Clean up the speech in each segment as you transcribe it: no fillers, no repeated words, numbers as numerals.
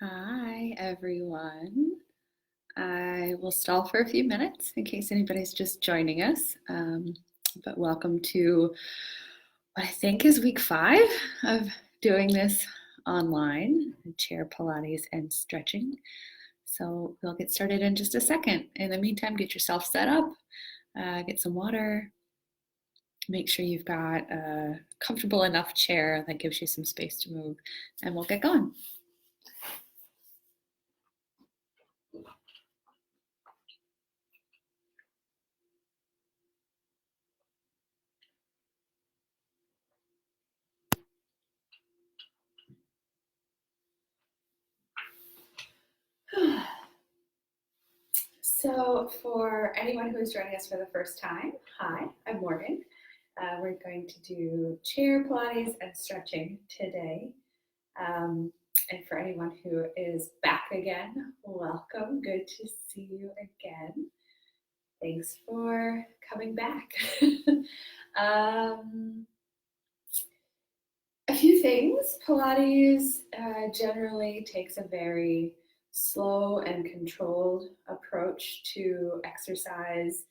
Hi, everyone. I will stall for a few minutes in case anybody's just joining us. But welcome to what I think is week 5 of doing this online, chair Pilates and stretching. So we'll get started in just a second. In the meantime, get yourself set up, get some water, make sure you've got a comfortable enough chair that gives you some space to move, and we'll get going. So for anyone who is joining us for the first time, hi, I'm Morgan. We're going to do chair Pilates and stretching today. And for anyone who is back again, welcome. Good to see you again. Thanks for coming back. A few things. Pilates generally takes a very slow and controlled approach to exercise.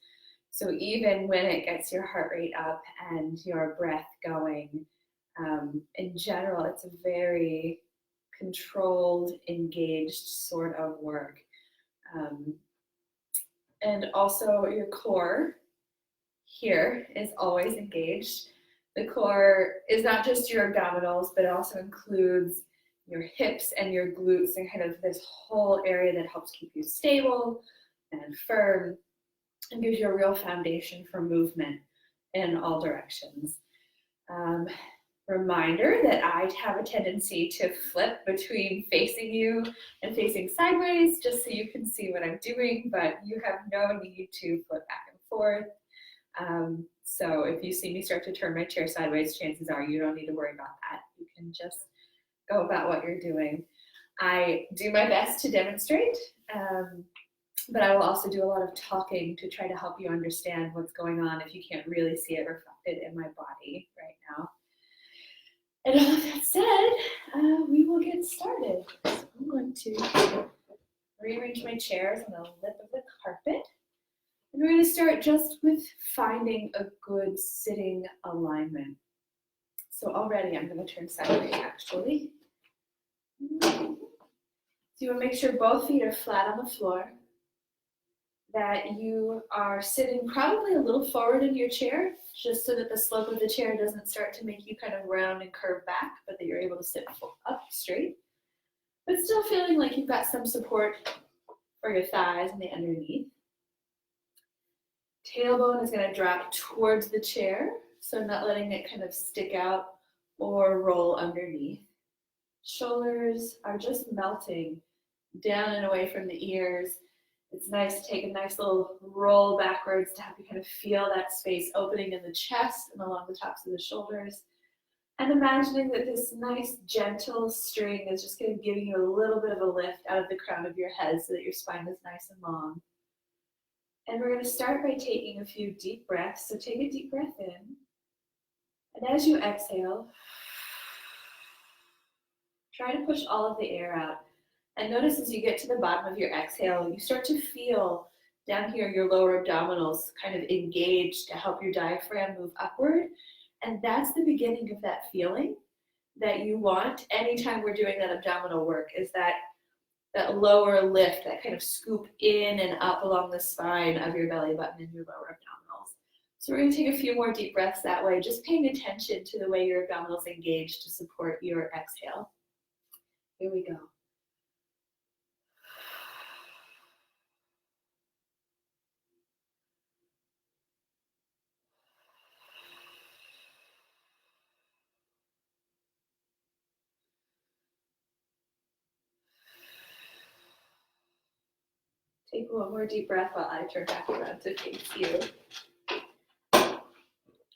So even when it gets your heart rate up and your breath going, in general, it's a very controlled, engaged sort of work. And also your core here is always engaged. The core is not just your abdominals, but it also includes your hips and your glutes and kind of this whole area that helps keep you stable and firm and gives you a real foundation for movement in all directions. Reminder that I have a tendency to flip between facing you and facing sideways just so you can see what I'm doing, but you have no need to flip back and forth. So if you see me start to turn my chair sideways, chances are you don't need to worry about that. You can just go about what you're doing. I do my best to demonstrate, but I will also do a lot of talking to try to help you understand what's going on if you can't really see it reflected in my body right now. And all of that said, we will get started. So I'm going to rearrange my chairs on the lip of the carpet. And we're going to start just with finding a good sitting alignment. So already I'm going to turn sideways actually. So you want to make sure both feet are flat on the floor, that you are sitting probably a little forward in your chair, just so that the slope of the chair doesn't start to make you kind of round and curve back, but that you're able to sit up straight, but still feeling like you've got some support for your thighs and the underneath. Tailbone is going to drop towards the chair, so not letting it kind of stick out or roll underneath. Shoulders are just melting down and away from the ears. It's nice to take a nice little roll backwards to have you kind of feel that space opening in the chest and along the tops of the shoulders. And imagining that this nice gentle string is just going to give you a little bit of a lift out of the crown of your head so that your spine is nice and long. And we're going to start by taking a few deep breaths. So take a deep breath in. And as you exhale, try to push all of the air out. And notice as you get to the bottom of your exhale, you start to feel down here your lower abdominals kind of engaged to help your diaphragm move upward. And that's the beginning of that feeling that you want anytime we're doing that abdominal work, is that lower lift, that kind of scoop in and up along the spine of your belly button and your lower abdominals. So we're going to take a few more deep breaths that way, just paying attention to the way your abdominals engage to support your exhale. Here we go. Take one more deep breath while I turn back around to face you.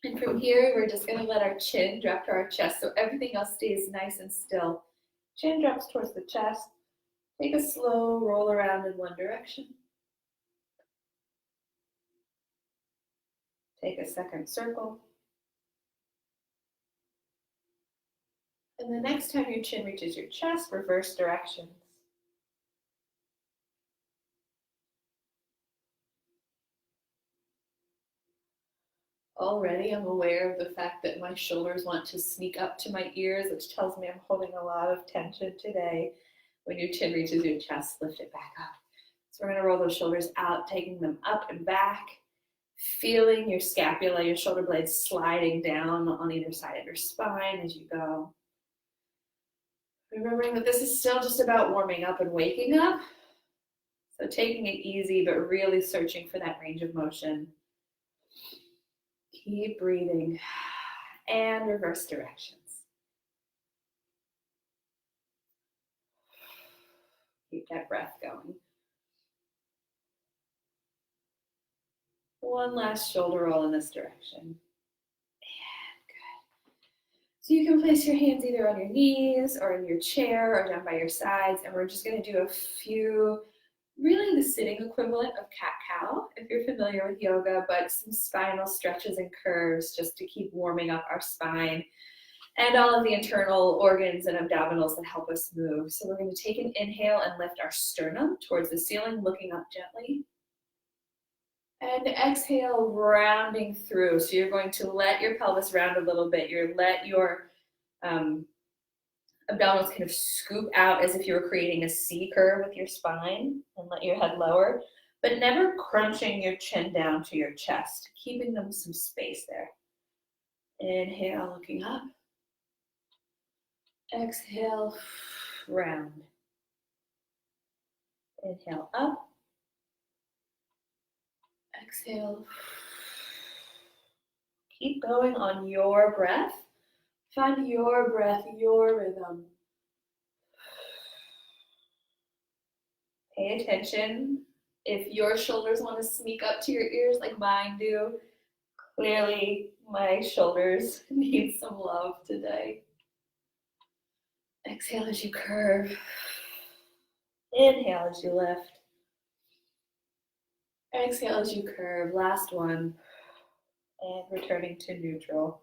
And from here, we're just going to let our chin drop to our chest so everything else stays nice and still. Chin drops towards the chest. Take a slow roll around in one direction. Take a second circle. And the next time your chin reaches your chest, reverse directions. Already I'm aware of the fact that my shoulders want to sneak up to my ears, which tells me I'm holding a lot of tension today. When your chin reaches your chest, lift it back up. So we're going to roll those shoulders out, taking them up and back, feeling your scapula, your shoulder blades sliding down on either side of your spine as you go. Remembering that this is still just about warming up and waking up. So taking it easy, but really searching for that range of motion. Keep breathing and reverse directions. Keep that breath going. One last shoulder roll in this direction. And good. So you can place your hands either on your knees or in your chair or down by your sides, and we're just going to do a few, really the sitting equivalent of cat-cow, if you're familiar with yoga, but some spinal stretches and curves just to keep warming up our spine and all of the internal organs and abdominals that help us move. So we're going to take an inhale and lift our sternum towards the ceiling, looking up gently. And exhale, rounding through. So you're going to let your pelvis round a little bit. Let your abdominals kind of scoop out as if you were creating a C curve with your spine, and let your head lower, but never crunching your chin down to your chest, keeping them some space there. Inhale, looking up. Exhale, round. Inhale, up. Exhale. Keep going on your breath. Find your breath, your rhythm. Pay attention. If your shoulders want to sneak up to your ears like mine do, clearly my shoulders need some love today. Exhale as you curve. Inhale as you lift. Exhale as you curve. Last one. And returning to neutral.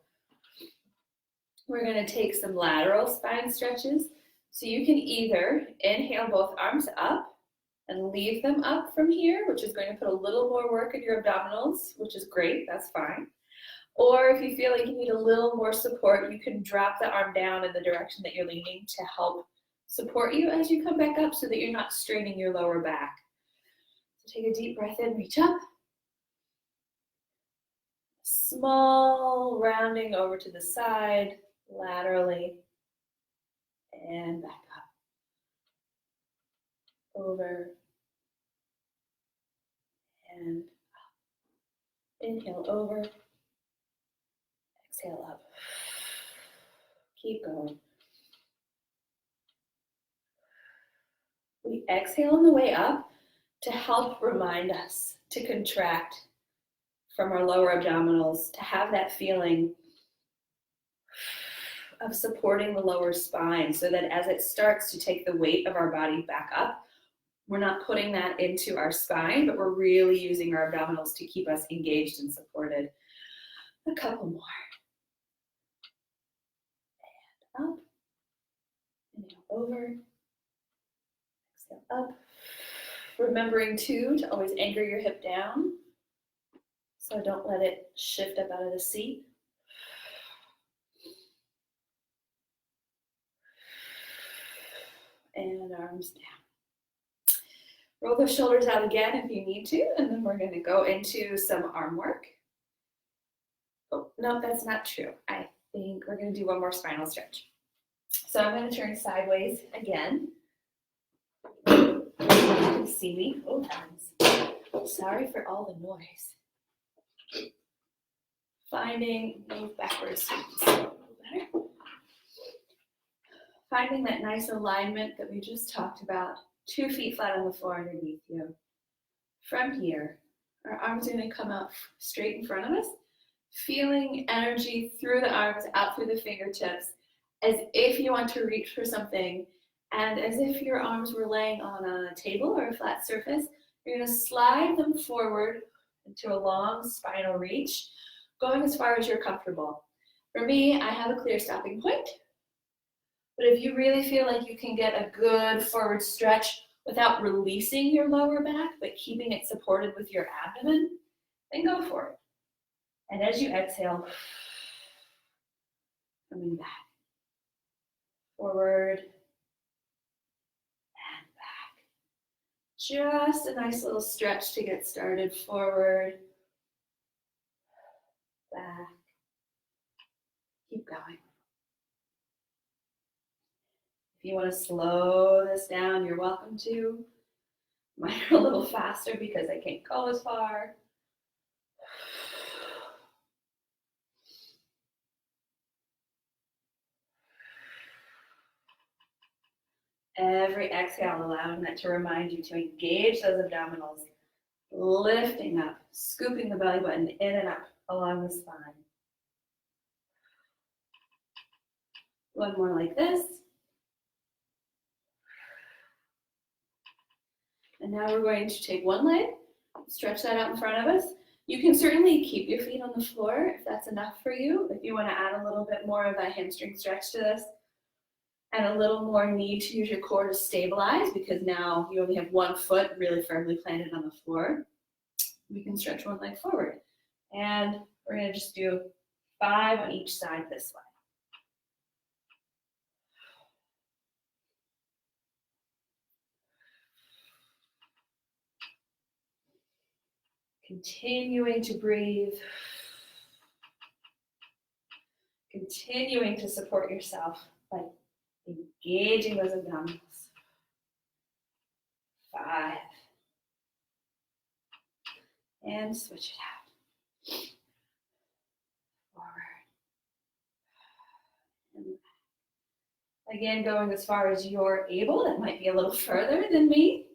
We're going to take some lateral spine stretches. So you can either inhale both arms up and leave them up from here, which is going to put a little more work in your abdominals, which is great, that's fine. Or if you feel like you need a little more support, you can drop the arm down in the direction that you're leaning to help support you as you come back up so that you're not straining your lower back. So take a deep breath in, reach up. Small rounding over to the side, laterally, and back up. Over and up. Inhale over. Exhale up. Keep going. We exhale on the way up to help remind us to contract from our lower abdominals, to have that feeling of supporting the lower spine so that as it starts to take the weight of our body back up, we're not putting that into our spine, but we're really using our abdominals to keep us engaged and supported. A couple more. And up. Inhale over. Exhale up. Remembering too to always anchor your hip down. So don't let it shift up out of the seat. And arms down. Roll the shoulders out again if you need to, and then we're going to go into some arm work. Oh, no, that's not true. I think we're going to do one more spinal stretch. So I'm going to turn sideways again. You can see me. Oh, heavens. Sorry for all the noise. Move backwards so you can see a little better. Finding that nice alignment that we just talked about. 2 feet flat on the floor underneath you. From here, our arms are going to come out straight in front of us, feeling energy through the arms, out through the fingertips, as if you want to reach for something, and as if your arms were laying on a table or a flat surface, you're going to slide them forward into a long spinal reach, going as far as you're comfortable. For me, I have a clear stopping point. But if you really feel like you can get a good forward stretch without releasing your lower back, but keeping it supported with your abdomen, then go for it. And as you exhale, coming back, forward and back. Just a nice little stretch to get started. Forward, back. Keep going. If you want to slow this down, you're welcome to. Mine are a little faster because I can't go as far. Every exhale, allowing that to remind you to engage those abdominals, lifting up, scooping the belly button in and up along the spine. One more like this. And now we're going to take one leg, stretch that out in front of us. You can certainly keep your feet on the floor if that's enough for you. If you want to add a little bit more of that hamstring stretch to this, and a little more need to use your core to stabilize because now you only have one foot really firmly planted on the floor, we can stretch one leg forward. And we're going to just do 5 on each side this way. Continuing to breathe. Continuing to support yourself by engaging those abdominals. 5. And switch it out. Forward. And back. Again, going as far as you're able. That might be a little further than me.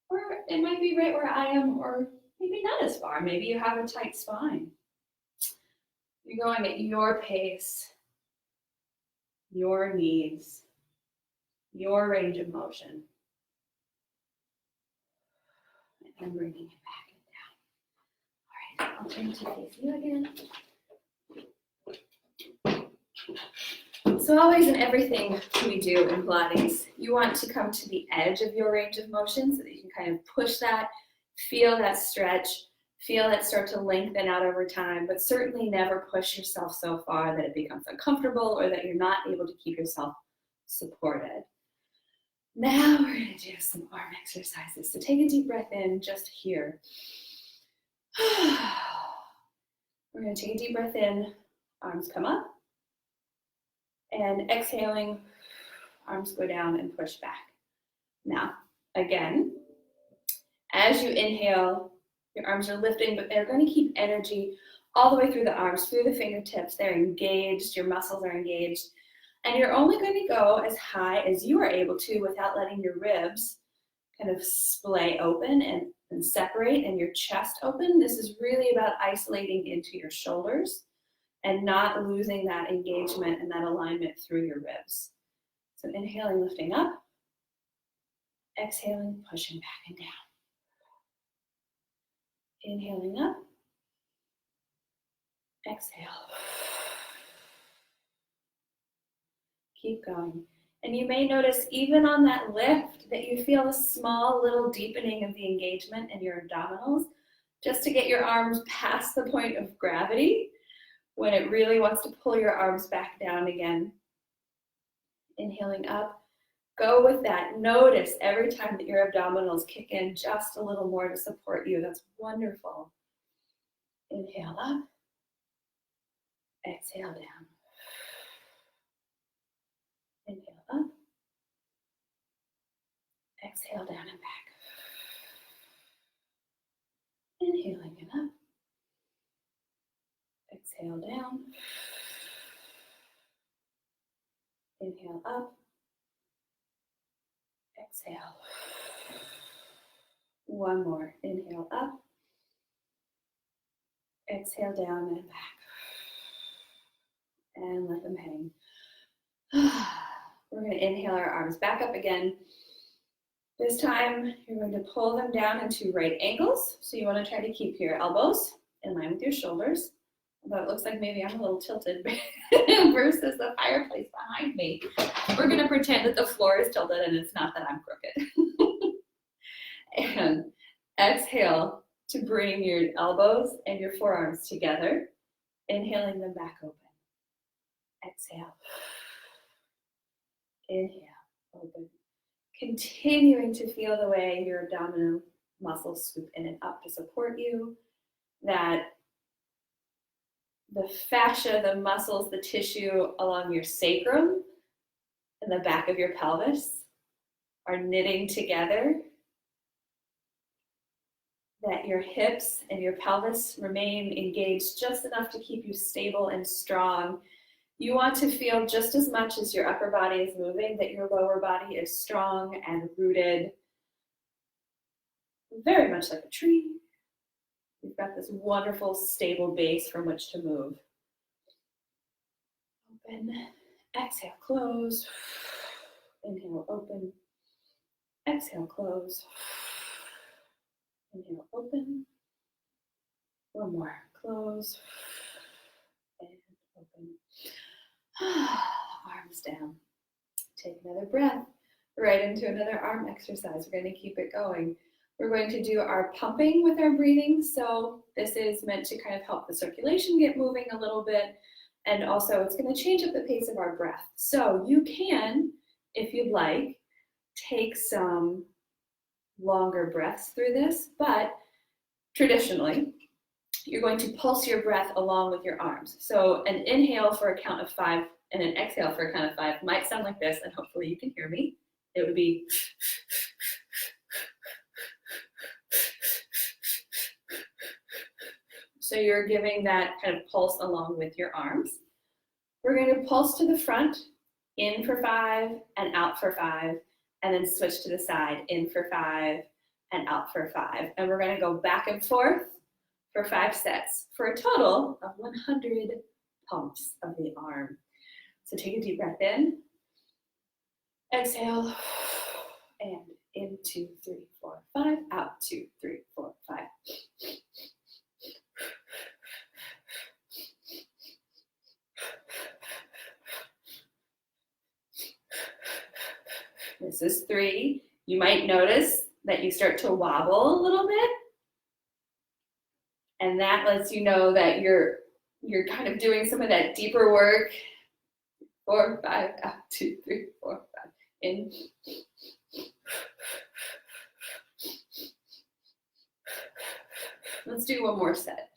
Or it might be right where I am, or maybe not as far. Maybe you have a tight spine. You're going at your pace, your needs, your range of motion. And bringing it back and down. All right, I'll turn to face you again. So always in everything we do in Pilates, you want to come to the edge of your range of motion so that you can kind of push that, feel that stretch, feel that start to lengthen out over time, but certainly never push yourself so far that it becomes uncomfortable or that you're not able to keep yourself supported. Now we're going to do some arm exercises. So take a deep breath in just here. We're going to take a deep breath in, arms come up, and exhaling, arms go down and push back. Now, again, as you inhale, your arms are lifting, but they're going to keep energy all the way through the arms, through the fingertips. They're engaged, your muscles are engaged. And you're only going to go as high as you are able to without letting your ribs kind of splay open and separate and your chest open. This is really about isolating into your shoulders and not losing that engagement and that alignment through your ribs. So inhaling, lifting up. Exhaling, pushing back and down. Inhaling up. Exhale. Keep going. And you may notice even on that lift that you feel a small little deepening of the engagement in your abdominals just to get your arms past the point of gravity when it really wants to pull your arms back down again. Inhaling up. Go with that. Notice every time that your abdominals kick in just a little more to support you. That's wonderful. Inhale up. Exhale down. Inhale up. Exhale down and back. Inhaling and up. Exhale down. Inhale up. Exhale. One more. Inhale up. Exhale down and back. And let them hang. We're going to inhale our arms back up again. This time, you're going to pull them down into right angles. So you want to try to keep your elbows in line with your shoulders. Although it looks like maybe I'm a little tilted versus the fireplace behind me. We're going to pretend that the floor is tilted and it's not that I'm crooked. And exhale to bring your elbows and your forearms together. Inhaling them back open. Exhale. Inhale, open. Continuing to feel the way your abdominal muscles swoop in and up to support you. That the fascia, the muscles, the tissue along your sacrum and the back of your pelvis are knitting together. That your hips and your pelvis remain engaged just enough to keep you stable and strong. You want to feel just as much as your upper body is moving, that your lower body is strong and rooted, very much like a tree. You've got this wonderful, stable base from which to move. Open, exhale, close. Inhale, open. Exhale, close. Inhale, open. One more, close. And open. Arms down. Take another breath right into another arm exercise. We're going to keep it going. We're going to do our pumping with our breathing. So this is meant to kind of help the circulation get moving a little bit. And also it's going to change up the pace of our breath. So you can, if you'd like, take some longer breaths through this, but traditionally, you're going to pulse your breath along with your arms. So an inhale for a count of 5 and an exhale for a count of 5 might sound like this, and hopefully you can hear me. It would be so you're giving that kind of pulse along with your arms. We're going to pulse to the front, in for 5 and out for 5, and then switch to the side, in for 5 and out for 5. And we're going to go back and forth for 5 sets for a total of 100 pumps of the arm. So take a deep breath in, exhale, and in 2, 3, 4, 5, out 2, 3, 4, 5. This is 3. You might notice that you start to wobble a little bit. And that lets you know that you're kind of doing some of that deeper work. 4, 5, out 2, 3, 4, 5. In. Let's do one more set.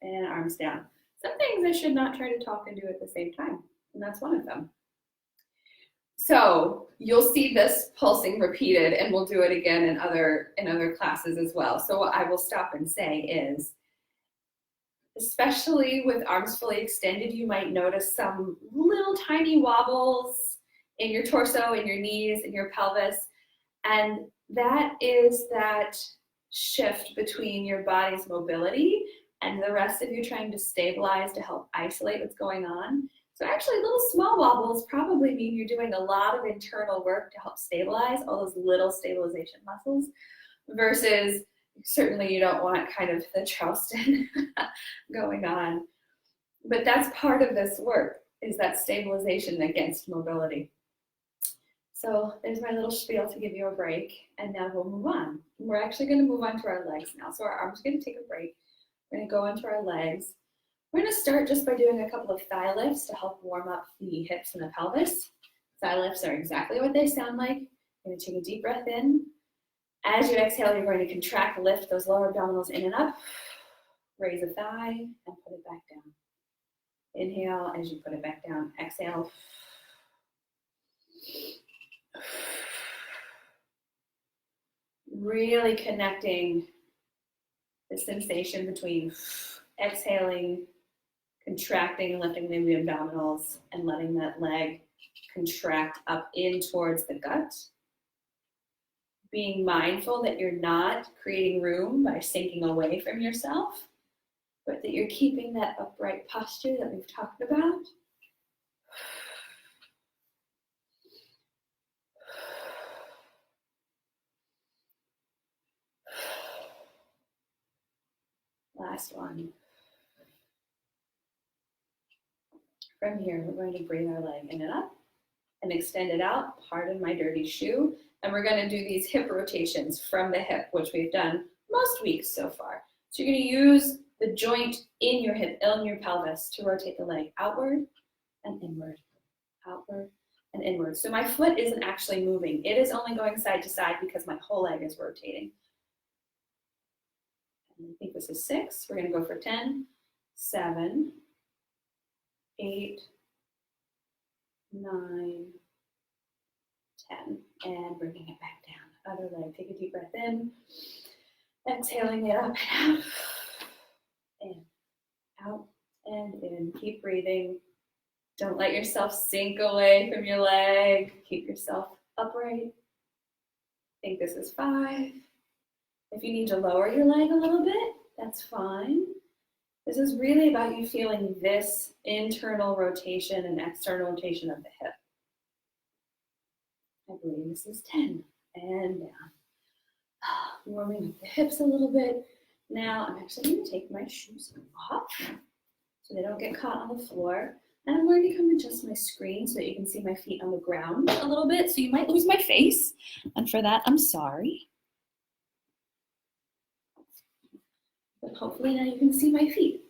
And arms down. Some things I should not try to talk and do at the same time, and that's one of them. So you'll see this pulsing repeated, and we'll do it again in other classes as well. So what I will stop and say is, especially with arms fully extended, you might notice some little tiny wobbles in your torso, in your knees, in your pelvis, and that is that shift between your body's mobility and the rest of you trying to stabilize to help isolate what's going on. So actually little small wobbles probably mean you're doing a lot of internal work to help stabilize all those little stabilization muscles, versus certainly you don't want kind of the Charleston going on. But that's part of this work, is that stabilization against mobility. So there's my little spiel to give you a break, and now we'll move on. We're actually going to move on to our legs now. So our arms are going to take a break. We're going to go into our legs. We're going to start just by doing a couple of thigh lifts to help warm up the hips and the pelvis. Thigh lifts are exactly what they sound like. You're going to take a deep breath in. As you exhale, you're going to contract, lift those lower abdominals in and up. Raise a thigh and put it back down. Inhale as you put it back down. Exhale. Really connecting the sensation between exhaling, contracting and lifting the abdominals, and letting that leg contract up in towards the gut. Being mindful that you're not creating room by sinking away from yourself, but that you're keeping that upright posture that we've talked about. Last one. From here, we're going to bring our leg in and up and extend it out. Pardon my dirty shoe. And we're going to do these hip rotations from the hip, which we've done most weeks so far. So you're going to use the joint in your hip, in your pelvis, to rotate the leg outward and inward, outward and inward. So my foot isn't actually moving. It is only going side to side because my whole leg is rotating. And I think this is 6. We're going to go for 10, 7, 8, 9, 10, and bringing it back down. Other leg, take a deep breath in, exhaling it up and out, in, out, and in. Keep breathing. Don't let yourself sink away from your leg. Keep yourself upright. I think this is 5. If you need to lower your leg a little bit, that's fine. This is really about you feeling this internal rotation and external rotation of the hip. I believe this is 10, and down. Warming up the hips a little bit. Now I'm actually going to take my shoes off so they don't get caught on the floor. And I'm going to come adjust my screen so that you can see my feet on the ground a little bit. So you might lose my face, and for that, I'm sorry. But hopefully now you can see my feet.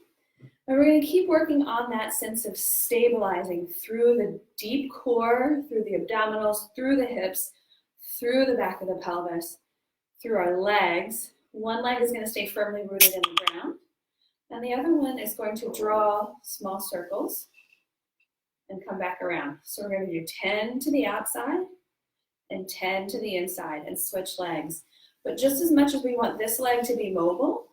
And we're going to keep working on that sense of stabilizing through the deep core, through the abdominals, through the hips, through the back of the pelvis, through our legs. One leg is going to stay firmly rooted in the ground, and the other one is going to draw small circles and come back around. So we're going to do 10 to the outside and 10 to the inside and switch legs. But just as much as we want this leg to be mobile,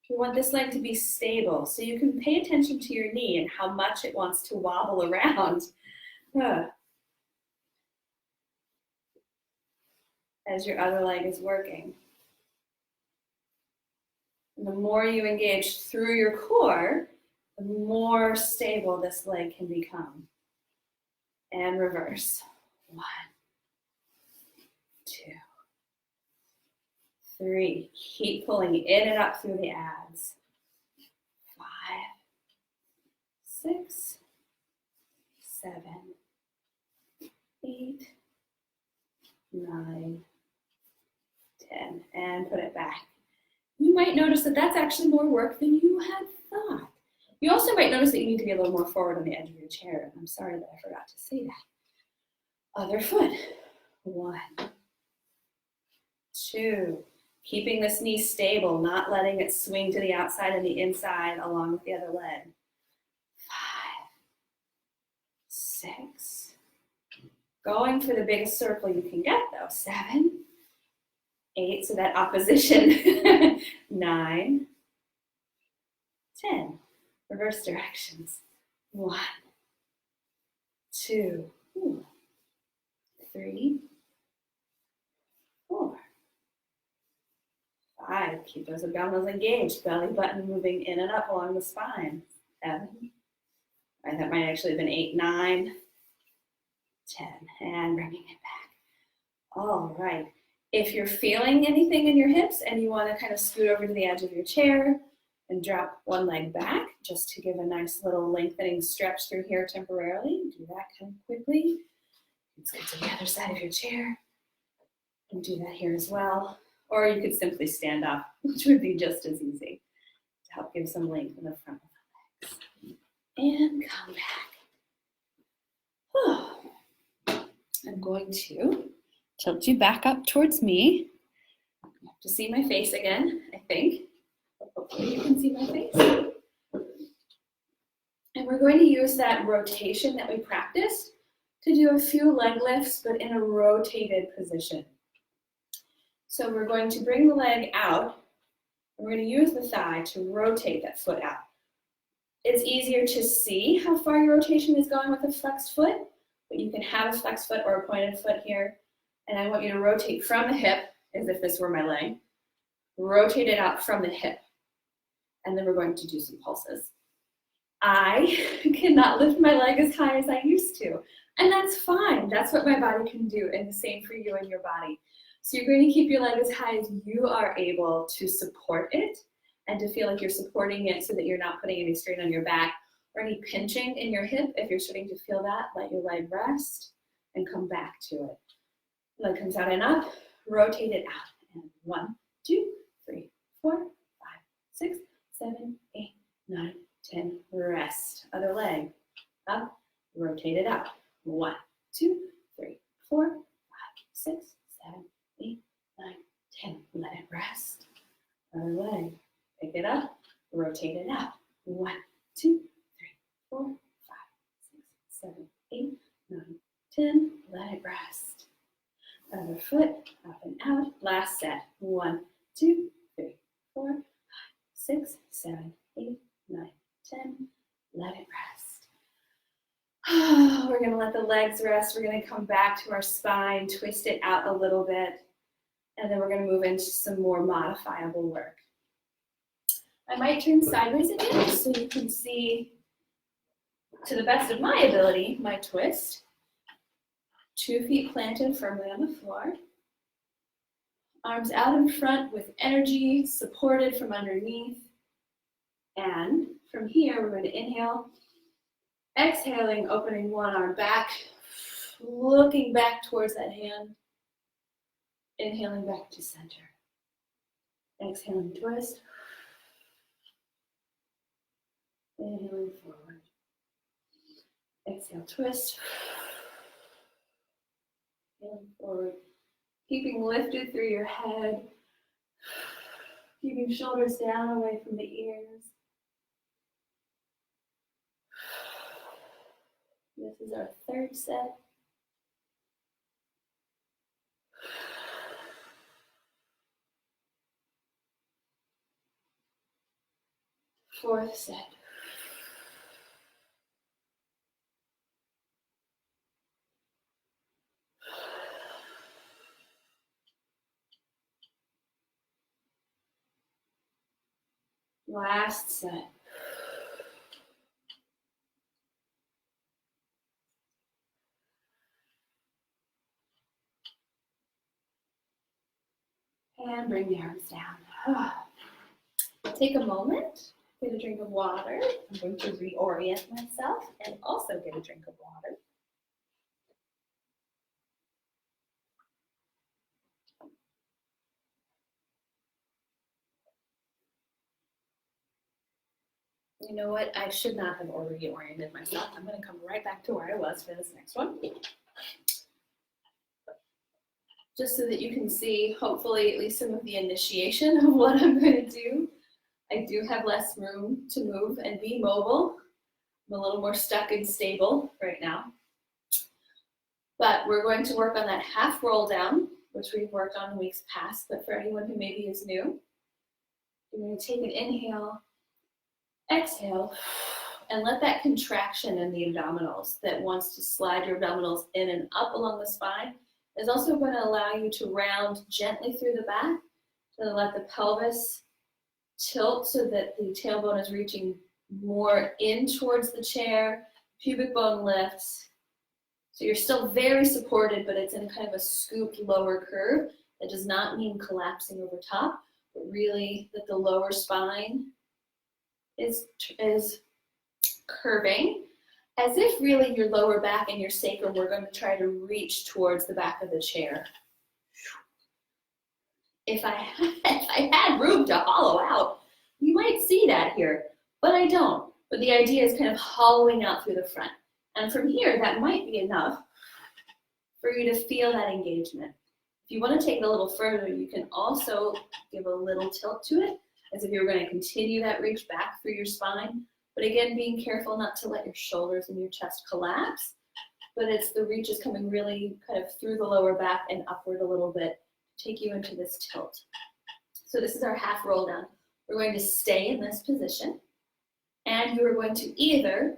we want this leg to be stable. So you can pay attention to your knee and how much it wants to wobble around as your other leg is working. And the more you engage through your core, the more stable this leg can become. And reverse. 1, 2, 3. Keep pulling in and up through the abs. 5, 6, 7, 8, 9, 10. And put it back. You might notice that that's actually more work than you had thought. You also might notice that you need to be a little more forward on the edge of your chair. I'm sorry that I forgot to say that. Other foot. 1, 2. Keeping this knee stable, not letting it swing to the outside and the inside along with the other leg. 5, 6. Going for the biggest circle you can get though. 7, 8, so that opposition. 9, 10. Reverse directions. 1, 2, 3, 4, 5. Keep those abdominals engaged. Belly button moving in and up along the spine. 7. Right, that might actually have been 8, 9, 10. And bringing it back. All right. If you're feeling anything in your hips and you want to kind of scoot over to the edge of your chair and drop one leg back just to give a nice little lengthening stretch through here temporarily, do that kind of quickly. Let's get to the other side of your chair and do that here as well. Or you could simply stand up, which would be just as easy to help give some length in the front of the legs. And come back. I'm going to tilt you back up towards me. You have to see my face again, I think. Hopefully you can see my face. And we're going to use that rotation that we practiced to do a few leg lifts, but in a rotated position. So we're going to bring the leg out, and we're going to use the thigh to rotate that foot out. It's easier to see how far your rotation is going with a flexed foot, but you can have a flexed foot or a pointed foot here. And I want you to rotate from the hip, as if this were my leg. Rotate it out from the hip. And then we're going to do some pulses. I cannot lift my leg as high as I used to. And that's fine. That's what my body can do. And the same for you and your body. So you're going to keep your leg as high as you are able to support it and to feel like you're supporting it so that you're not putting any strain on your back or any pinching in your hip. If you're starting to feel that, let your leg rest and come back to it. Leg comes out and up, rotate it out. And 1, 2, 3, 4, 5, 6, 7, 8, 9, 10. Rest. Other leg. Up, rotate it out. 1, 2, 3, 4, 5, 6, 7, 8, 9, 10. Let it rest. Other leg. Pick it up, rotate it out. 1, 2, 3, 4, 5, 6, 7, 8, 9, 10. Let it rest. Other foot, up and out. Last set. 1, 2, 3, 4, 5, 6, 7, 8, 9, 10. Let it rest. We're going to let the legs rest. We're going to come back to our spine, twist it out a little bit, and then we're going to move into some more modifiable work. I might turn sideways again so you can see, to the best of my ability, my twist. 2 feet planted firmly on the floor. Arms out in front with energy, supported from underneath. And from here, we're going to inhale. Exhaling, opening one arm back, looking back towards that hand. Inhaling back to center. Exhaling, twist. Inhaling forward. Exhale, twist. Inhaling forward. Keeping lifted through your head. Keeping shoulders down away from the ears. This is our third set. Fourth set. Last set. And bring the arms down. Take a moment, get a drink of water. I'm going to reorient myself and also get a drink of water. You know what? I should not have reoriented myself. I'm going to come right back to where I was for this next one. Just so that you can see, hopefully, at least some of the initiation of what I'm going to do. I do have less room to move and be mobile. I'm a little more stuck and stable right now. But we're going to work on that half roll down, which we've worked on in weeks past, but for anyone who maybe is new, you're going to take an inhale, exhale, and let that contraction in the abdominals that wants to slide your abdominals in and up along the spine is also going to allow you to round gently through the back and let the pelvis tilt so that the tailbone is reaching more in towards the chair, pubic bone lifts. So you're still very supported, but it's in kind of a scooped lower curve. That does not mean collapsing over top, but really that the lower spine is curving, as if really your lower back and your sacrum were going to try to reach towards the back of the chair. If I had room to hollow out, you might see that here, but I don't. But the idea is kind of hollowing out through the front. And from here, that might be enough for you to feel that engagement. If you want to take it a little further, you can also give a little tilt to it, as if you were going to continue that reach back through your spine. But again, being careful not to let your shoulders and your chest collapse, but it's the reach is coming really kind of through the lower back and upward a little bit, take you into this tilt. So this is our half roll down. We're going to stay in this position, and you are going to either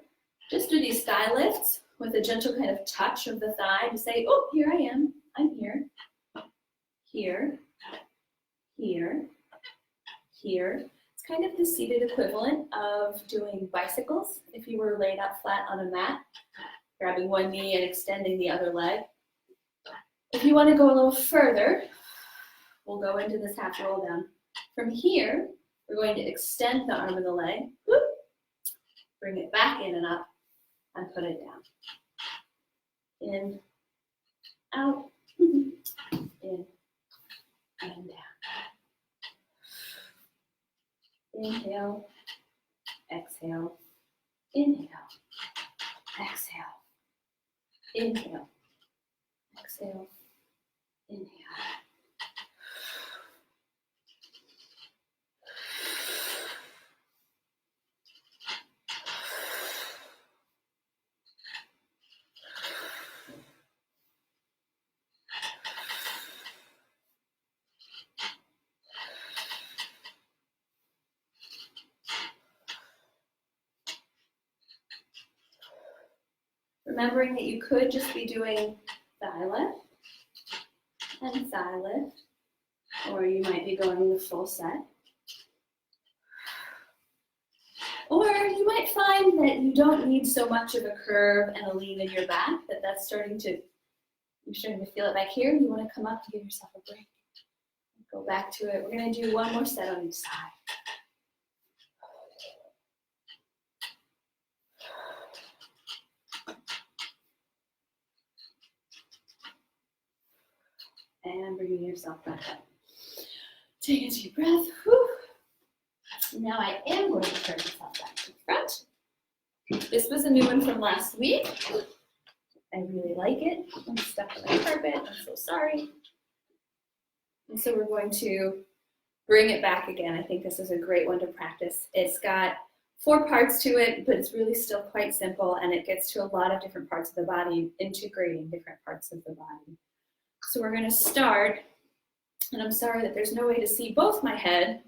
just do these thigh lifts with a gentle kind of touch of the thigh to say, oh, here I am, I'm here, here, here, here. It's kind of the seated equivalent of doing bicycles if you were laid out flat on a mat, grabbing one knee and extending the other leg. If you want to go a little further, we'll go into this half roll down. From here, we're going to extend the arm and the leg, whoop, bring it back in and up, and put it down. In, out, in and down. Inhale, exhale, inhale, exhale, inhale, exhale, inhale. Remembering that you could just be doing thigh lift and thigh lift, or you might be going the full set. Or you might find that you don't need so much of a curve and a lean in your back, that you're starting to feel it back here. You want to come up and give yourself a break. Go back to it. We're going to do one more set on each side. And bringing yourself back up. Take a deep breath. Whew. Now I am going to turn myself back to the front. This was a new one from last week. I really like it. I'm stuck on my carpet. I'm so sorry. And so we're going to bring it back again. I think this is a great one to practice. It's got 4 parts to it, but it's really still quite simple, and it gets to a lot of different parts of the body, integrating different parts of the body. So we're going to start, and I'm sorry that there's no way to see both my head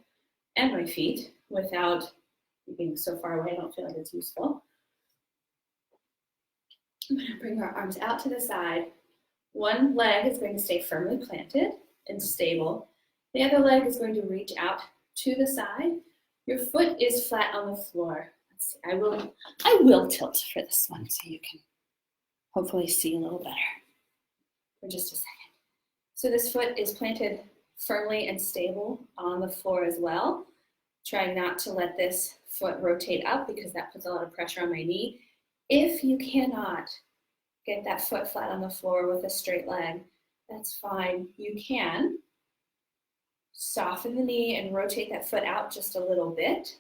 and my feet without being so far away. I don't feel like it's useful. I'm going to bring our arms out to the side. One leg is going to stay firmly planted and stable. The other leg is going to reach out to the side. Your foot is flat on the floor. Let's see. I will tilt for this one so you can hopefully see a little better for just a second. So this foot is planted firmly and stable on the floor as well. Try not to let this foot rotate up because that puts a lot of pressure on my knee. If you cannot get that foot flat on the floor with a straight leg, that's fine. You can soften the knee and rotate that foot out just a little bit.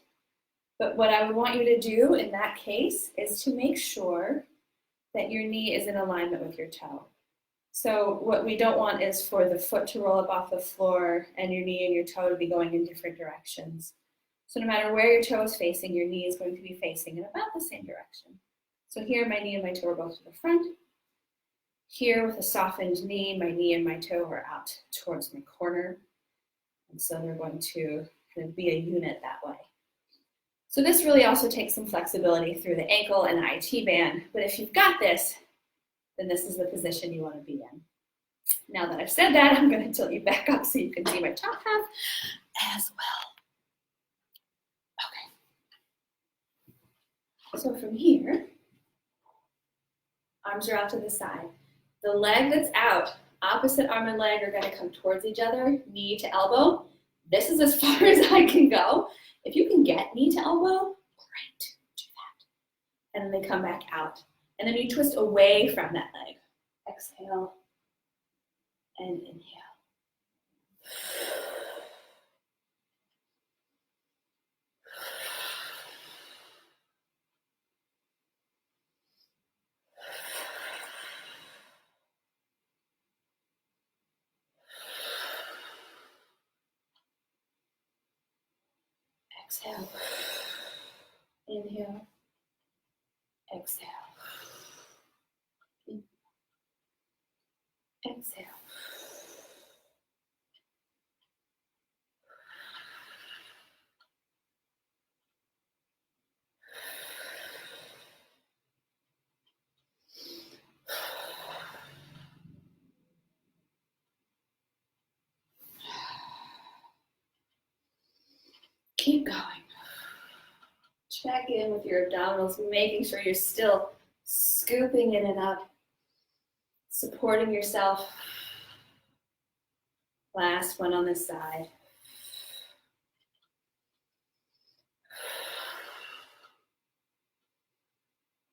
But what I would want you to do in that case is to make sure that your knee is in alignment with your toe. So what we don't want is for the foot to roll up off the floor and your knee and your toe to be going in different directions. So no matter where your toe is facing, your knee is going to be facing in about the same direction. So here, my knee and my toe are both to the front. Here, with a softened knee, my knee and my toe are out towards my corner. And so they're going to kind of be a unit that way. So this really also takes some flexibility through the ankle and the IT band. But if you've got this, then this is the position you want to be in. Now that I've said that, I'm going to tilt you back up so you can see my top half as well. Okay. So from here, arms are out to the side. The leg that's out, opposite arm and leg are going to come towards each other, knee to elbow. This is as far as I can go. If you can get knee to elbow, great, do that. And then they come back out. And then you twist away from that leg. Exhale and inhale. Exhale. Inhale. Exhale. Exhale. Keep going. Check in with your abdominals, making sure you're still scooping in and up, supporting yourself. Last one on this side.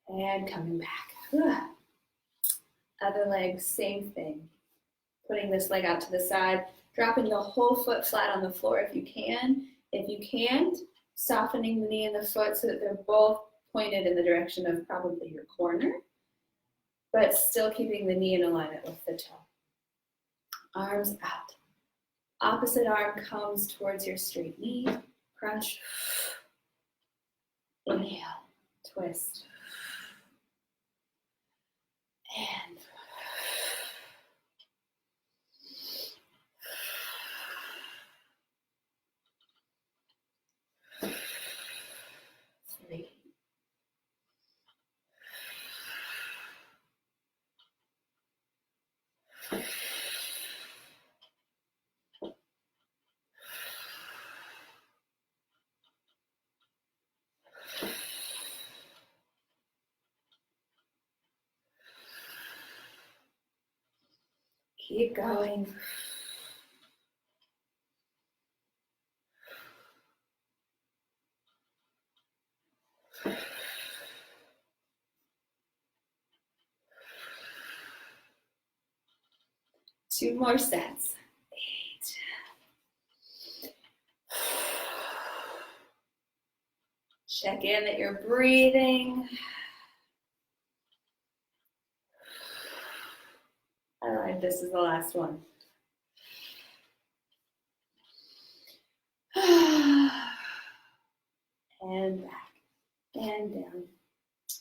And coming back. Other leg, same thing. putting this leg out to the side, dropping the whole foot flat on the floor if you can. If you can't, softening the knee and the foot so that they're both pointed in the direction of probably your corner, but still keeping the knee in alignment with the toe. Arms out. Opposite arm comes towards your straight knee. Crunch. Inhale. Twist. And 3. Keep going. Two more sets. 8. Check in that you're breathing. All right, this is the last one. And back and down.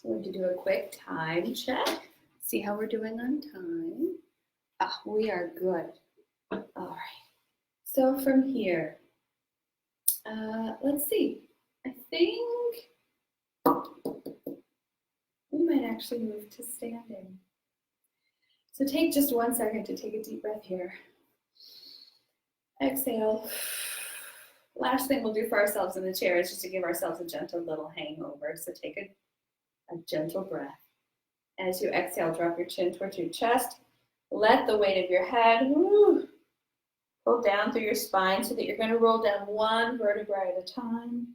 We're going to do a quick time check. See how we're doing on time. We are good. All right. So from here, let's see. I think we might actually move to standing. So take just 1 second to take a deep breath here. Exhale. Last thing we'll do for ourselves in the chair is just to give ourselves a gentle little hangover. So take a gentle breath. As you exhale, drop your chin towards your chest. Let the weight of your head pull down through your spine so that you're going to roll down one vertebra at a time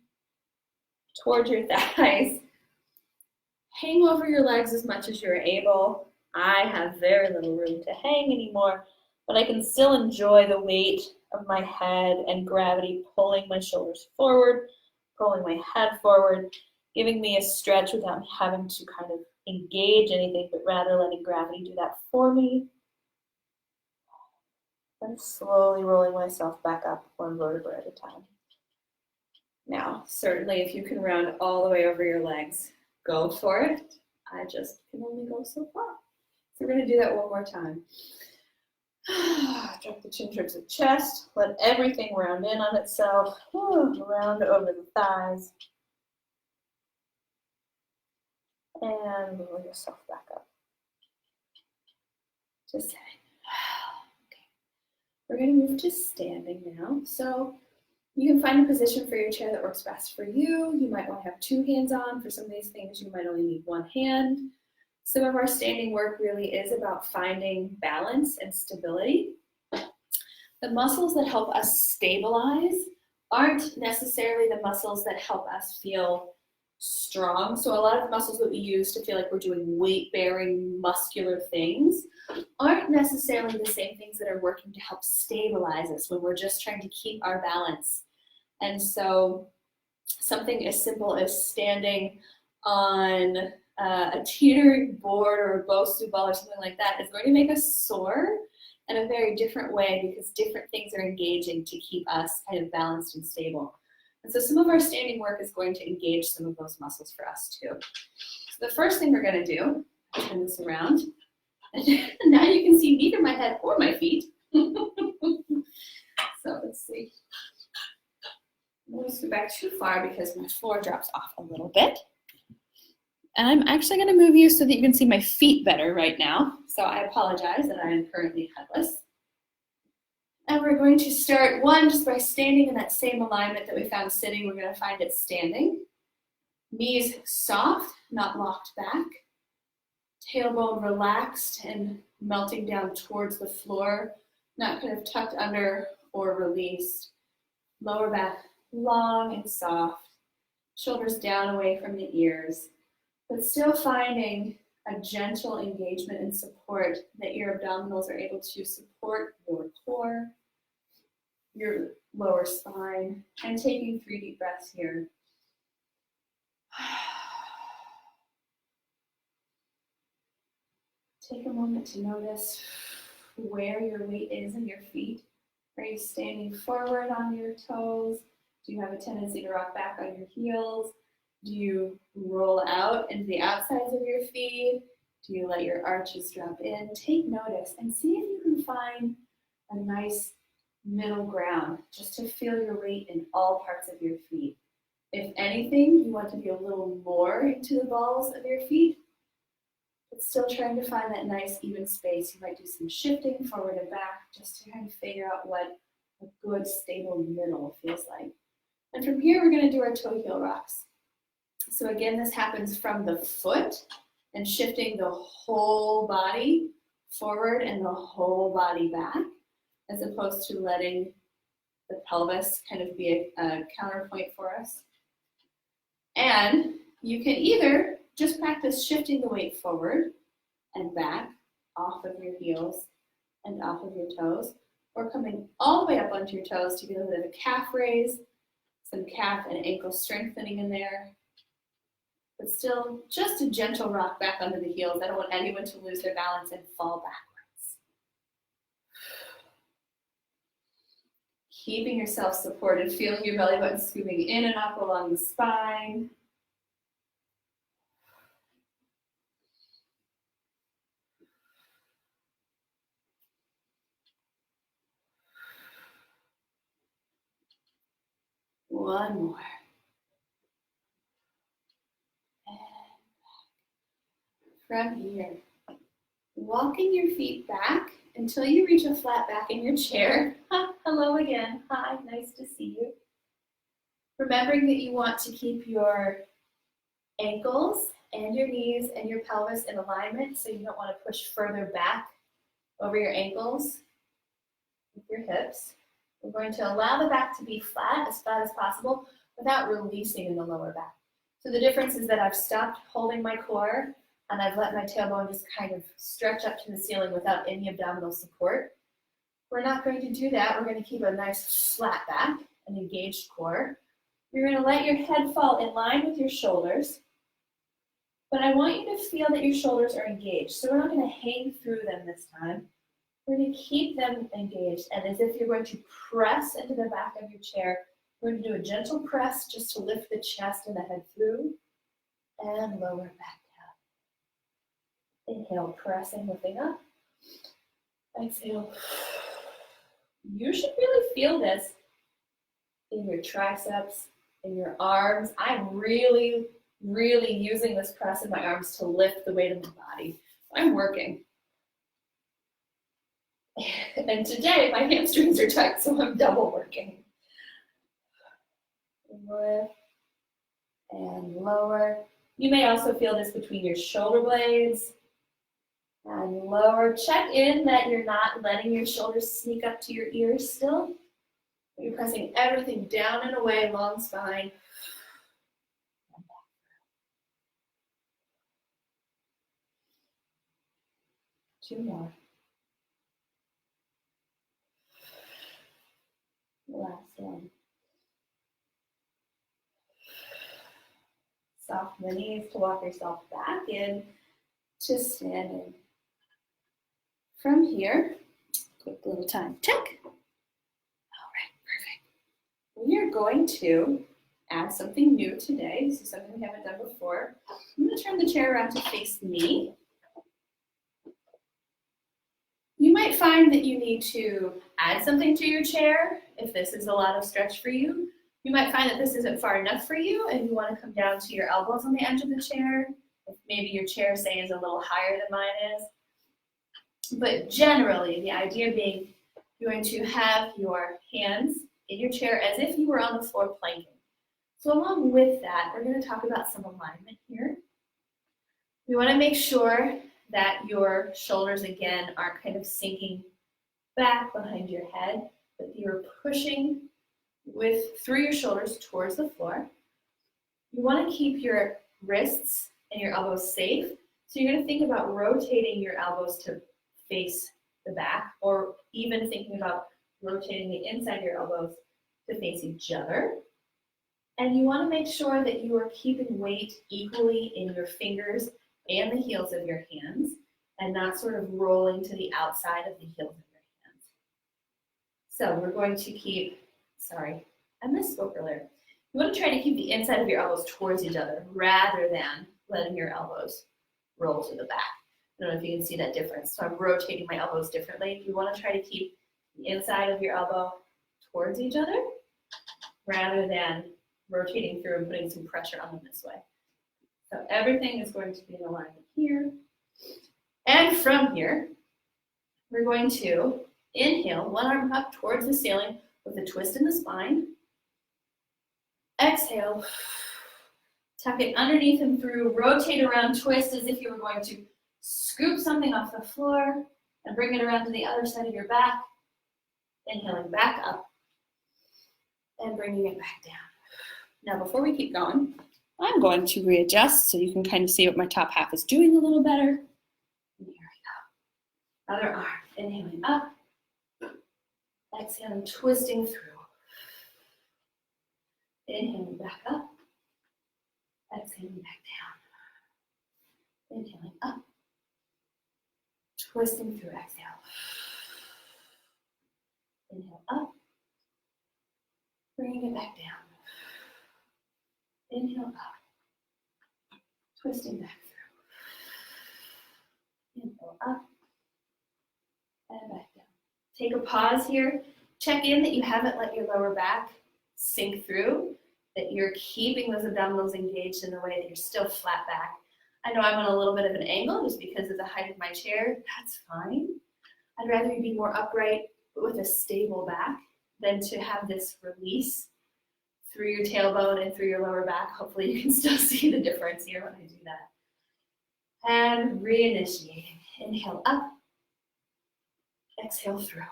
towards your thighs. Hang over your legs as much as you're able. I have very little room to hang anymore, but I can still enjoy the weight of my head and gravity pulling my shoulders forward, pulling my head forward, giving me a stretch without having to kind of engage anything, but rather letting gravity do that for me. And slowly rolling myself back up one vertebra at a time. Now, certainly if you can round all the way over your legs, go for it. I just can only go so far. So we're going to do that one more time. Drop the chin towards the chest. Let everything round in on itself. Round over the thighs. And roll yourself back up. Just sitting. Okay. We're going to move to standing now. So you can find a position for your chair that works best for you. You might want to have 2 hands on. For some of these things, you might only need 1 hand. Some of our standing work really is about finding balance and stability. The muscles that help us stabilize aren't necessarily the muscles that help us feel strong. So a lot of the muscles that we use to feel like we're doing weight-bearing muscular things aren't necessarily the same things that are working to help stabilize us when we're just trying to keep our balance. And so something as simple as standing on a teetering board or a Bosu ball or something like that is going to make us sore in a very different way because different things are engaging to keep us kind of balanced and stable. And so some of our standing work is going to engage some of those muscles for us too. So the first thing we're going to do, turn this around, and now you can see neither my head or my feet. So let's see. I'm going to scoot back too far because my floor drops off a little bit. And I'm actually going to move you so that you can see my feet better right now. So I apologize that I am currently headless. And we're going to start just by standing in that same alignment that we found sitting. We're going to find it standing. Knees soft, not locked back. Tailbone relaxed and melting down towards the floor, not kind of tucked under or released. Lower back long and soft. Shoulders down away from the ears. But still finding a gentle engagement and support that your abdominals are able to support your core, your lower spine, and taking 3 deep breaths here. Take a moment to notice where your weight is in your feet. Are you standing forward on your toes? Do you have a tendency to rock back on your heels? Do you roll out into the outsides of your feet? Do you let your arches drop in? Take notice and see if you can find a nice middle ground just to feel your weight in all parts of your feet. If anything, you want to be a little more into the balls of your feet, but still trying to find that nice even space. You might do some shifting forward and back just to kind of figure out what a good stable middle feels like. And from here, we're going to do our toe heel rocks. So again, this happens from the foot and shifting the whole body forward and the whole body back, as opposed to letting the pelvis kind of be a counterpoint for us. And you can either just practice shifting the weight forward and back off of your heels and off of your toes, or coming all the way up onto your toes to get a bit of a calf raise, some calf and ankle strengthening in there, but still just a gentle rock back under the heels. I don't want anyone to lose their balance and fall backwards. Keeping yourself supported, feeling your belly button scooping in and up along the spine. One more. From here, walking your feet back until you reach a flat back in your chair. Hello again. Hi, nice to see you. Remembering that you want to keep your ankles and your knees and your pelvis in alignment, so you don't want to push further back over your ankles with your hips. We're going to allow the back to be flat as possible without releasing in the lower back. So the difference is that I've stopped holding my core and I've let my tailbone just kind of stretch up to the ceiling without any abdominal support. We're not going to do that. We're going to keep a nice flat back, an engaged core. You're going to let your head fall in line with your shoulders, but I want you to feel that your shoulders are engaged. So we're not going to hang through them this time. We're going to keep them engaged, and as if you're going to press into the back of your chair, we're going to do a gentle press just to lift the chest and the head through, and lower back down. Inhale, pressing, lifting up. Exhale. You should really feel this in your triceps, in your arms. I'm really using this press in my arms to lift the weight of my body. I'm working. And today my hamstrings are tight, so I'm double working. Lift and lower. You may also feel this between your shoulder blades. And lower. Check in that you're not letting your shoulders sneak up to your ears still. You're pressing everything down and away, long spine. 2 more. Last one. Soften the knees to walk yourself back in to standing. From here, quick little time check. All right, perfect. We are going to add something new today. This is something we haven't done before. I'm going to turn the chair around to face me. You might find that you need to add something to your chair if this is a lot of stretch for you. You might find that this isn't far enough for you and you want to come down to your elbows on the edge of the chair. If maybe your chair, say, is a little higher than mine is. But generally, the idea being you're going to have your hands in your chair as if you were on the floor planking. So along with that, we're going to talk about some alignment here. We want to make sure that your shoulders, again, aren't kind of sinking back behind your head, but you're pushing through your shoulders towards the floor. You want to keep your wrists and your elbows safe So you're gonna think about rotating your elbows to face the back, or even thinking about rotating the inside of your elbows to face each other. And you wanna make sure that you are keeping weight equally in your fingers and the heels of your hands, and not sort of rolling to the outside of the heels of your hands. So we're going to keep, sorry, I misspoke earlier. You want to try to keep the inside of your elbows towards each other rather than letting your elbows roll to the back. I don't know if you can see that difference. So I'm rotating my elbows differently. You want to try to keep the inside of your elbow towards each other rather than rotating through and putting some pressure on them this way. So everything is going to be in alignment here. And from here, we're going to inhale, one arm up towards the ceiling with a twist in the spine. Exhale, tuck it underneath and through, rotate around, twist as if you were going to scoop something off the floor and bring it around to the other side of your back. Inhaling back up and bringing it back down. Now, before we keep going, I'm going to readjust so you can kind of see what my top half is doing a little better. And here we go. Other arm, inhaling up, exhaling, twisting through. Inhaling back up, exhaling back down. Inhaling up, twisting through, exhale. Inhale up, bringing it back down. Inhale up, twisting back through. Inhale up, and back down. Take a pause here. Check in that you haven't let your lower back sink through, that you're keeping those abdominals engaged in the way that you're still flat back. I know I'm on a little bit of an angle just because of the height of my chair. That's fine. I'd rather you be more upright but with a stable back than to have this release through your tailbone and through your lower back. Hopefully you can still see the difference here when I do that. And reinitiating. Inhale up, exhale through.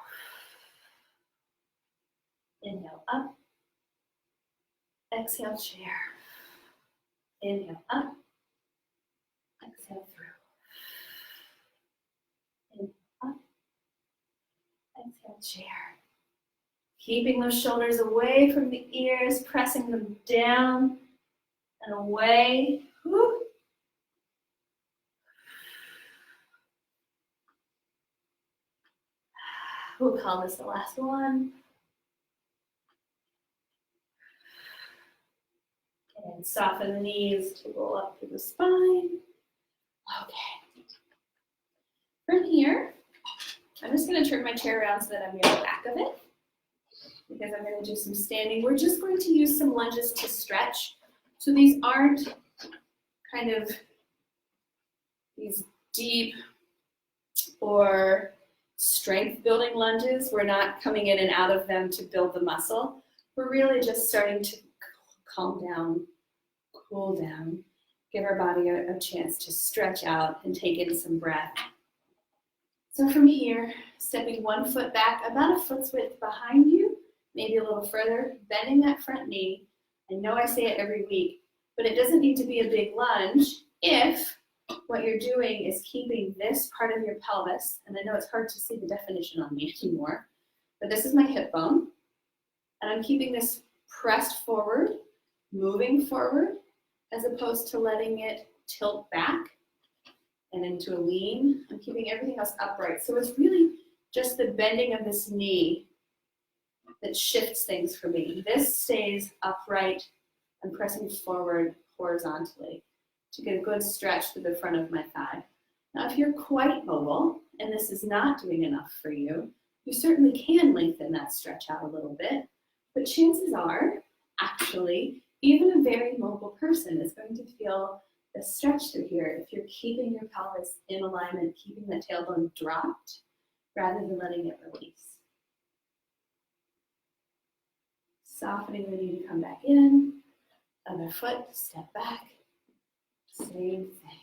Inhale up, exhale chair. Inhale up, exhale through. Inhale up, exhale chair. Keeping those shoulders away from the ears, pressing them down and away. Woo. We'll call this the last one. And soften the knees to roll up through the spine. Okay. From here, I'm just going to turn my chair around so that I'm near the back of it, because I'm going to do some standing. We're just going to use some lunges to stretch. So these aren't kind of these deep or strength building lunges. We're not coming in and out of them to build the muscle. We're really just starting to calm down, cool down, give our body a chance to stretch out and take in some breath. So from here, stepping one foot back, about a foot's width behind you, maybe a little further, bending that front knee. I know I say it every week, but it doesn't need to be a big lunge if what you're doing is keeping this part of your pelvis, and I know it's hard to see the definition on me anymore, but this is my hip bone, and I'm keeping this pressed forward, moving forward, as opposed to letting it tilt back and into a lean. I'm keeping everything else upright. So it's really just the bending of this knee that shifts things for me. This stays upright and pressing forward horizontally to get a good stretch through the front of my thigh. Now, if you're quite mobile and this is not doing enough for you, you certainly can lengthen that stretch out a little bit, but chances are, actually, even a very mobile person is going to feel a stretch through here if you're keeping your pelvis in alignment, keeping the tailbone dropped, rather than letting it release. Softening the knee to come back in, other foot, step back, same thing.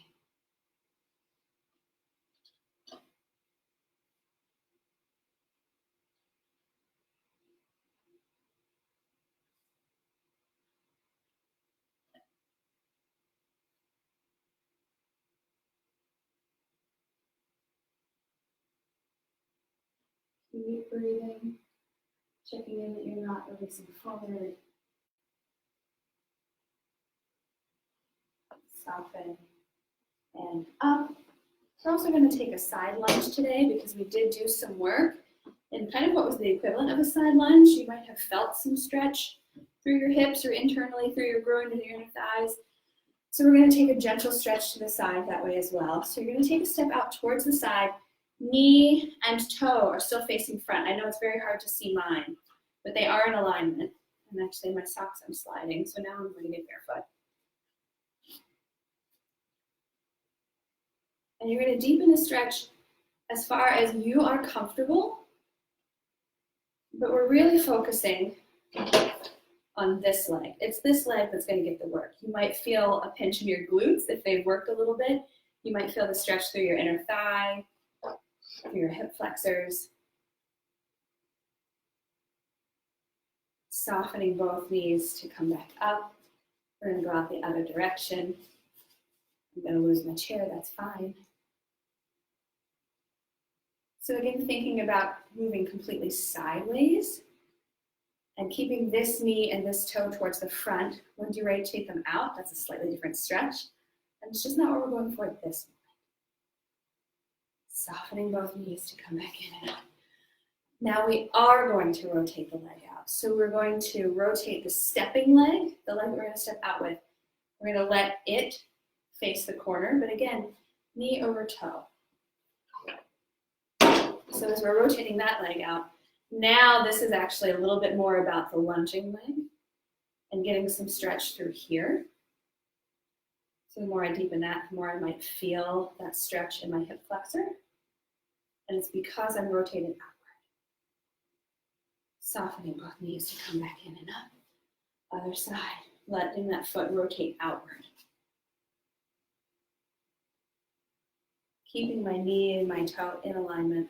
Deep breathing, checking in that you're not releasing forward. Soften and up. We're also going to take a side lunge today because we did do some work in kind of what was the equivalent of a side lunge. You might have felt some stretch through your hips or internally through your groin and your inner thighs. So we're going to take a gentle stretch to the side that way as well. So you're going to take a step out towards the side. Knee and toe are still facing front. I know it's very hard to see mine, but they are in alignment. And actually my socks I'm sliding, so now I'm going to get barefoot. And you're going to deepen the stretch as far as you are comfortable, but we're really focusing on this leg. It's this leg that's going to get the work. You might feel a pinch in your glutes if they've worked a little bit. You might feel the stretch through your inner thigh, through your hip flexors. Softening both knees to come back up. We're going to go out the other direction. I'm going to lose my chair, that's fine. So again, thinking about moving completely sideways and keeping this knee and this toe towards the front. Once you rotate them out, that's a slightly different stretch. And it's just not what we're going for at this moment. Softening both knees to come back in and out. Now we are going to rotate the leg out. So we're going to rotate the stepping leg, the leg that we're going to step out with. We're going to let it face the corner, but again, knee over toe. So as we're rotating that leg out, now this is actually a little bit more about the lunging leg and getting some stretch through here. So the more I deepen that, the more I might feel that stretch in my hip flexor. And it's because I'm rotating outward. Softening both knees to come back in and up. Other side, letting that foot rotate outward. Keeping my knee and my toe in alignment.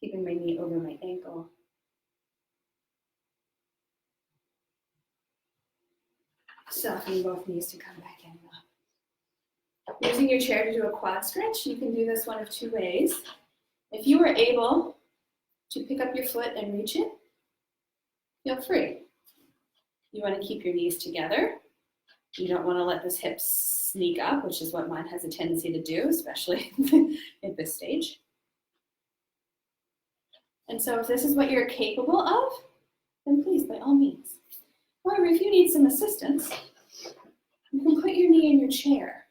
Keeping my knee over my ankle. Softening both knees to come back in and up. Using your chair to do a quad stretch, you can do this one of two ways. If you are able to pick up your foot and reach it, feel free. You want to keep your knees together. You don't want to let this hip sneak up, which is what mine has a tendency to do, especially at this stage. And so if this is what you're capable of, then please, by all means. However, if you need some assistance, you can put your knee in your chair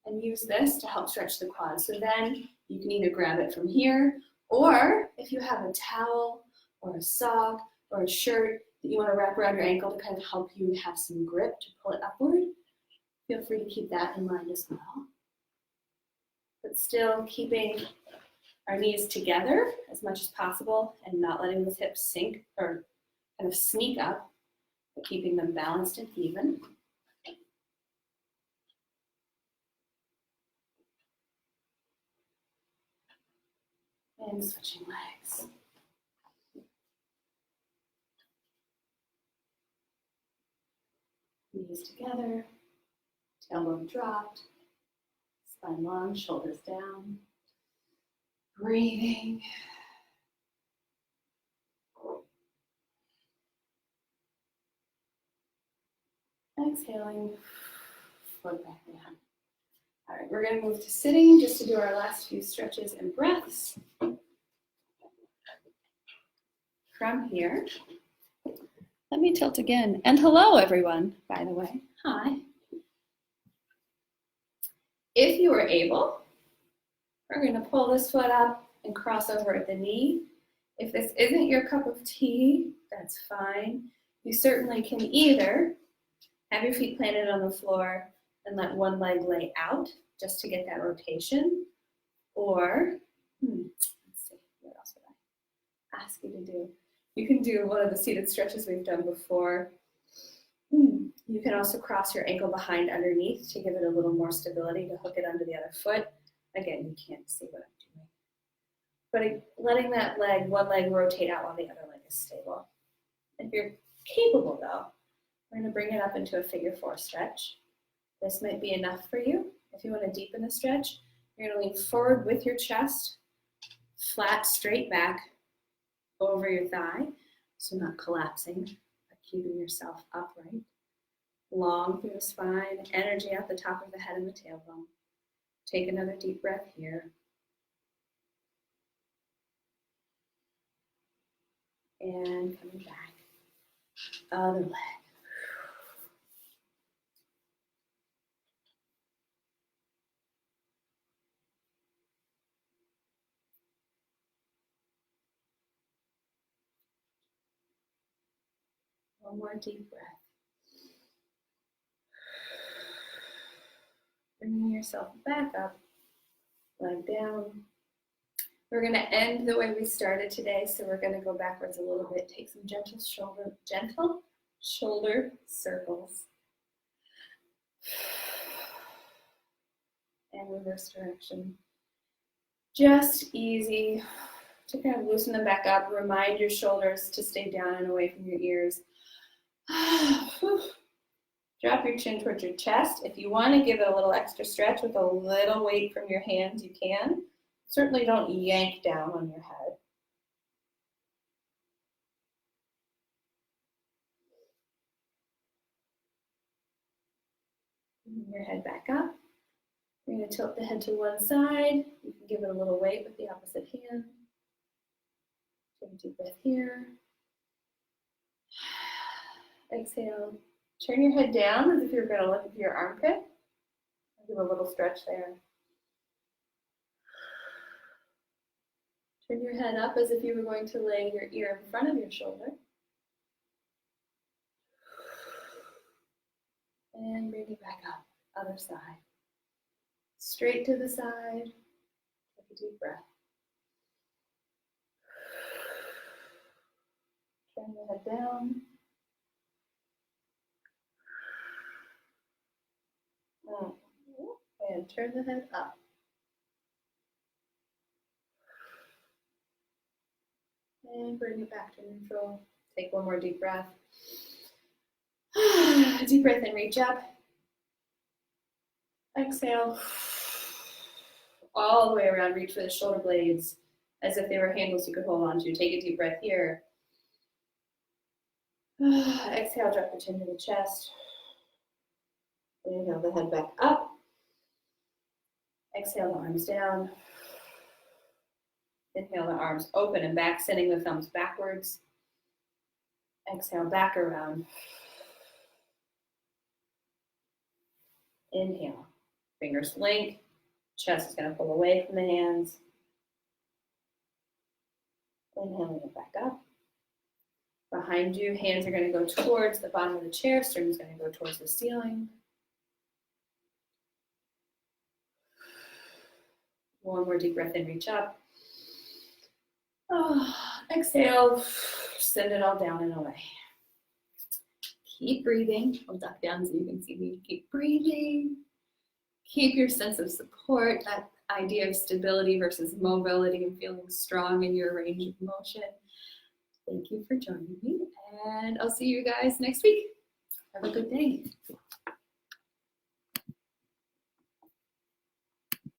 and use this to help stretch the quad. So then you can either grab it from here, or if you have a towel or a sock or a shirt that you want to wrap around your ankle to kind of help you have some grip to pull it upward, feel free to keep that in mind as well. But still keeping our knees together as much as possible and not letting the hips sink or kind of sneak up, but keeping them balanced and even. And switching legs. Knees together, tailbone dropped, spine long, shoulders down. Breathing. Exhaling, foot back down. All right, we're going to move to sitting just to do our last few stretches and breaths. From here, let me tilt again. And hello, everyone, by the way. Hi. If you are able, we're going to pull this foot up and cross over at the knee. If this isn't your cup of tea, that's fine. You certainly can either have your feet planted on the floor and let one leg lay out just to get that rotation. Or, let's see, what else would I ask you to do? You can do one of the seated stretches we've done before. You can also cross your ankle behind underneath to give it a little more stability, to hook it under the other foot. Again, you can't see what I'm doing. But letting that leg, one leg rotate out while the other leg is stable. If you're capable though, we're going to bring it up into a figure four stretch. This might be enough for you. If you want to deepen the stretch, you're going to lean forward with your chest, Flat, straight back over your thigh, so not collapsing, but keeping yourself upright. Long through the spine, energy at the top of the head and the tailbone. Take another deep breath here. And coming back. Other leg. One more deep breath. Bringing yourself back up, leg down. We're going to end the way we started today, so we're going to go backwards a little bit. Take some gentle shoulder circles. And reverse direction. Just easy to kind of loosen them back up. Remind your shoulders to stay down and away from your ears. Drop your chin towards your chest. If you want to give it a little extra stretch with a little weight from your hands, you can. Certainly don't yank down on your head. Bring your head back up. You're going to tilt the head to one side. You can give it a little weight with the opposite hand. Take a deep breath here. Exhale. Turn your head down as if you're going to look at your armpit. Give a little stretch there. Turn your head up as if you were going to lay your ear in front of your shoulder. And bring it back up, other side. Straight to the side. Take a deep breath. Turn the head down. And turn the head up. And bring it back to neutral. Take one more deep breath. Deep breath in, reach up. Exhale. All the way around, reach for the shoulder blades as if they were handles you could hold on to. Take a deep breath here. Exhale, drop the chin to the chest. Inhale the head back up. Exhale the arms down. Inhale the arms open and back, sending the thumbs backwards. Exhale back around. Inhale. Fingers link. Chest is going to pull away from the hands. Inhaling it back up. Behind you, hands are going to go towards the bottom of the chair. Sternum is going to go towards the ceiling. One more deep breath in, reach up. Exhale, send it all down and away. Keep breathing. I'll duck down so you can see me. Keep breathing. Keep your sense of support, that idea of stability versus mobility and feeling strong in your range of motion. Thank you for joining me, and I'll see you guys next week. Have a good day.